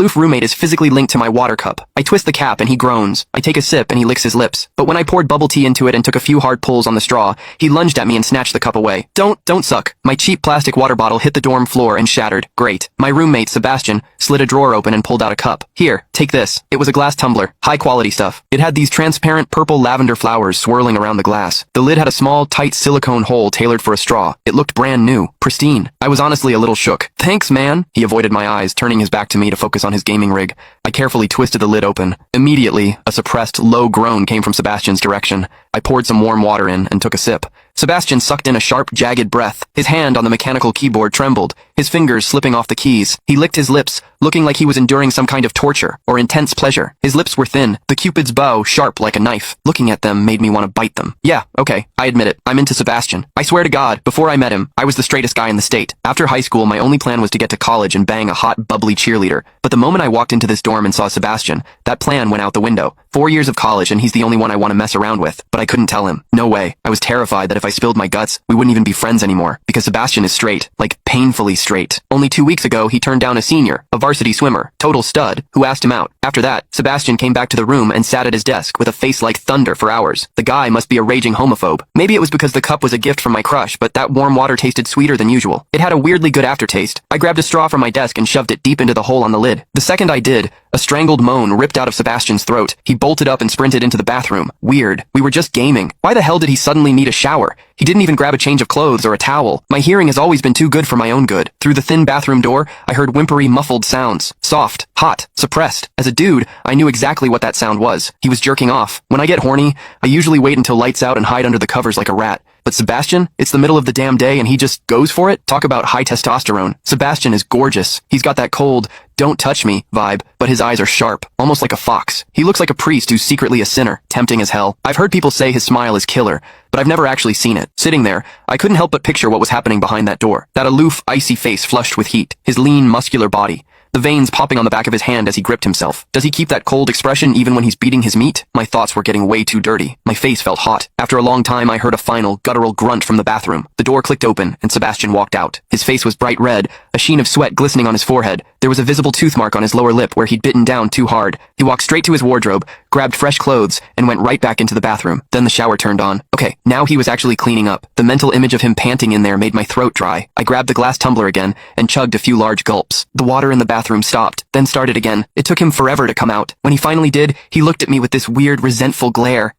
aloof roommate is physically linked to my water cup. I twist the cap and he groans. I take a sip and he licks his lips. But when I poured bubble tea into it and took a few hard pulls on the straw, he lunged at me and snatched the cup away. Don't suck. My cheap plastic water bottle hit the dorm floor and shattered. Great. My roommate, Sebastian, slid a drawer open and pulled out a cup. Here, take this. It was a glass tumbler. High quality stuff. It had these transparent purple lavender flowers swirling around the glass. The lid had a small, tight silicone hole tailored for a straw. It looked brand new. Pristine. I was honestly a little shook. Thanks, man. He avoided my eyes, turning his back to me to focus on his gaming rig. I carefully twisted the lid open. Immediately, a suppressed, low groan came from Sebastian's direction. I poured some warm water in and took a sip. Sebastian sucked in a sharp, jagged breath. His hand on the mechanical keyboard trembled, his fingers slipping off the keys. He licked his lips, looking like he was enduring some kind of torture or intense pleasure. His lips were thin, the Cupid's bow sharp like a knife. Looking at them made me want to bite them. Yeah, okay, I admit it. I'm into Sebastian. I swear to God, before I met him, I was the straightest guy in the state. After high school, my only plan was to get to college and bang a hot, bubbly cheerleader. But the moment I walked into this dorm and saw Sebastian, that plan went out the window. 4 years of college and he's the only one I want to mess around with. But I couldn't tell him. No way. I was terrified that if I spilled my guts, we wouldn't even be friends anymore. Because Sebastian is straight. Like, painfully straight. Only 2 weeks ago, he turned down a senior, a varsity swimmer, total stud, who asked him out. After that, Sebastian came back to the room and sat at his desk with a face like thunder for hours. The guy must be a raging homophobe. Maybe it was because the cup was a gift from my crush, but that warm water tasted sweeter than usual. It had a weirdly good aftertaste. I grabbed a straw from my desk and shoved it deep into the hole on the lid. The second I did, a strangled moan ripped out of Sebastian's throat. He bolted up and sprinted into the bathroom. Weird. We were just gaming. Why the hell did he suddenly need a shower? He didn't even grab a change of clothes or a towel. My hearing has always been too good for my own good. Through the thin bathroom door, I heard whimpery, muffled sounds. Soft, hot, suppressed. As a dude, I knew exactly what that sound was. He was jerking off. When I get horny, I usually wait until lights out and hide under the covers like a rat. But Sebastian, it's the middle of the damn day and he just goes for it? Talk about high testosterone. Sebastian is gorgeous. He's got that cold, don't touch me vibe, but his eyes are sharp, almost like a fox. He looks like a priest who's secretly a sinner, tempting as hell. I've heard people say his smile is killer, but I've never actually seen it. Sitting there, I couldn't help but picture what was happening behind that door. That aloof, icy face flushed with heat, his lean, muscular body. The veins popping on the back of his hand as he gripped himself. Does he keep that cold expression even when he's beating his meat? My thoughts were getting way too dirty. My face felt hot. After a long time, I heard a final, guttural grunt from the bathroom. The door clicked open, and Sebastian walked out. His face was bright red, a sheen of sweat glistening on his forehead. There was a visible tooth mark on his lower lip where he'd bitten down too hard. He walked straight to his wardrobe, grabbed fresh clothes, and went right back into the bathroom. Then the shower turned on. Okay, now he was actually cleaning up. The mental image of him panting in there made my throat dry. I grabbed the glass tumbler again and chugged a few large gulps. The water in the bathroom stopped, then started again. It took him forever to come out. When he finally did, he looked at me with this weird, resentful glare.